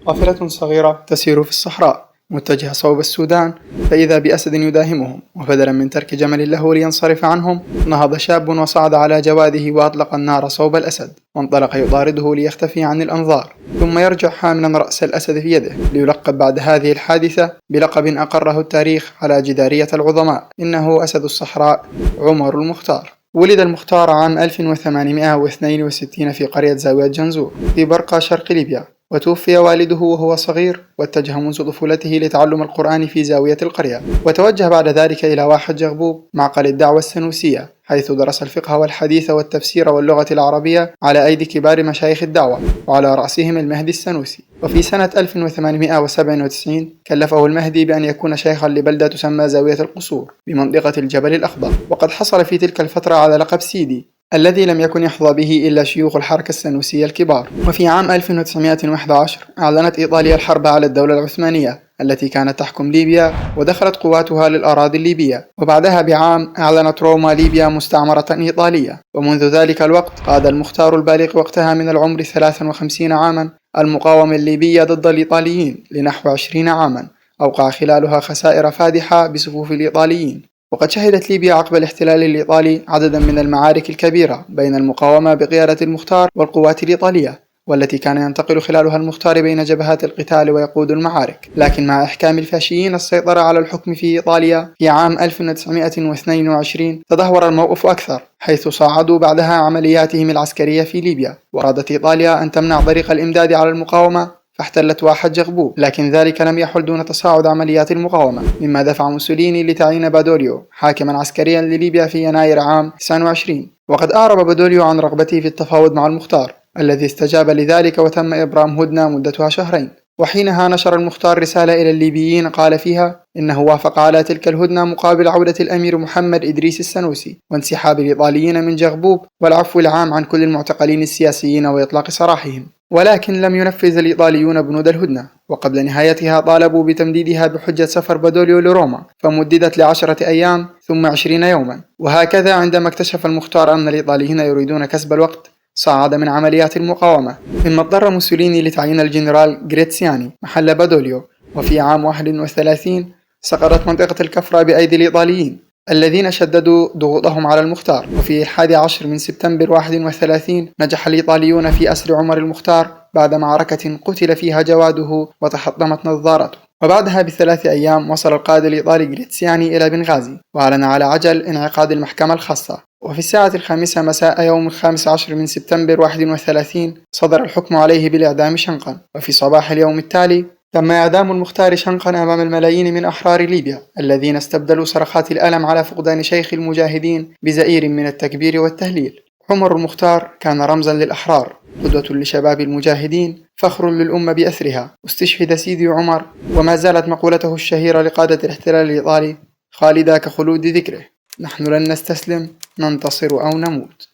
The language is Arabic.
قافلة صغيرة تسير في الصحراء متجهة صوب السودان، فإذا بأسد يداهمهم، وبدلا من ترك جمل له لينصرف عنهم، نهض شاب وصعد على جواده وأطلق النار صوب الأسد، وانطلق يطارده ليختفي عن الأنظار، ثم يرجع حاملا رأس الأسد في يده، ليلقب بعد هذه الحادثة بلقب أقره التاريخ على جدارية العظماء، إنه أسد الصحراء عمر المختار. ولد المختار عام 1862 في قرية زاوية جنزور في برقة شرق ليبيا، وتوفي والده وهو صغير، واتجه منذ طفولته لتعلم القرآن في زاوية القرية، وتوجه بعد ذلك إلى واحة جغبوب معقل الدعوة السنوسية، حيث درس الفقه والحديث والتفسير واللغة العربية على أيدي كبار مشايخ الدعوة، وعلى رأسهم المهدي السنوسي. وفي سنة 1897 كلفه المهدي بأن يكون شيخا لبلدة تسمى زاوية القصور بمنطقة الجبل الأخضر، وقد حصل في تلك الفترة على لقب سيدي الذي لم يكن يحظى به إلا شيوخ الحركة السنوسية الكبار. وفي عام 1911 أعلنت إيطاليا الحرب على الدولة العثمانية التي كانت تحكم ليبيا، ودخلت قواتها للأراضي الليبية، وبعدها بعام أعلنت روما ليبيا مستعمرة إيطالية. ومنذ ذلك الوقت قاد المختار البالغ وقتها من العمر 53 عاما المقاومة الليبية ضد الإيطاليين لنحو 20 عاما، أوقع خلالها خسائر فادحة بصفوف الإيطاليين. وقد شهدت ليبيا عقب الاحتلال الإيطالي عددا من المعارك الكبيرة بين المقاومة بقيادة المختار والقوات الإيطالية، والتي كان ينتقل خلالها المختار بين جبهات القتال ويقود المعارك. لكن مع إحكام الفاشيين السيطرة على الحكم في إيطاليا في عام 1922 تدهور الموقف أكثر، حيث صاعدوا بعدها عملياتهم العسكرية في ليبيا، وأرادت إيطاليا أن تمنع طريق الإمداد على المقاومة، فاحتلت واحة جغبوب. لكن ذلك لم يحل دون تصاعد عمليات المقاومة، مما دفع موسوليني لتعيين بادوليو حاكما عسكريا لليبيا في يناير عام 29. وقد أعرب بادوليو عن رغبته في التفاوض مع المختار، الذي استجاب لذلك، وتم إبرام هدنة مدتها شهرين. وحينها نشر المختار رسالة إلى الليبيين قال فيها إنه وافق على تلك الهدنة مقابل عودة الأمير محمد إدريس السنوسي وانسحاب الإيطاليين من جغبوب والعفو العام عن كل المعتقلين السياسيين وإطلاق سراحهم. ولكن لم ينفذ الإيطاليون بنود الهدنة، وقبل نهايتها طالبوا بتمديدها بحجة سفر بادوليو لروما، فمددت ل10 أيام ثم 20 يوما. وهكذا عندما اكتشف المختار أن الإيطاليين يريدون كسب الوقت صعد من عمليات المقاومة، مما اضطر موسوليني لتعيين الجنرال جريتسياني محل بادوليو. وفي عام 31 سقطت منطقة الكفرة بأيدي الإيطاليين الذين شددوا ضغوطهم على المختار. وفي 11 من سبتمبر 31 نجح الإيطاليون في أسر عمر المختار بعد معركة قتل فيها جواده وتحطمت نظارته. وبعدها ب3 أيام وصل القائد الإيطالي جريتسياني إلى بنغازي، وأعلن على عجل انعقاد المحكمة الخاصة. وفي الساعة 5 مساء يوم 15 من سبتمبر 31 صدر الحكم عليه بالإعدام شنقا. وفي صباح اليوم التالي تم إعدام المختار شنقا أمام الملايين من أحرار ليبيا الذين استبدلوا صرخات الألم على فقدان شيخ المجاهدين بزئير من التكبير والتهليل. عمر المختار كان رمزا للأحرار، قدوة لشباب المجاهدين، فخر للأمة بأثرها. استشهد سيدي عمر، وما زالت مقولته الشهيرة لقادة الاحتلال الإيطالي خالدة كخلود ذكره: نحن لن نستسلم، ننتصر أو نموت.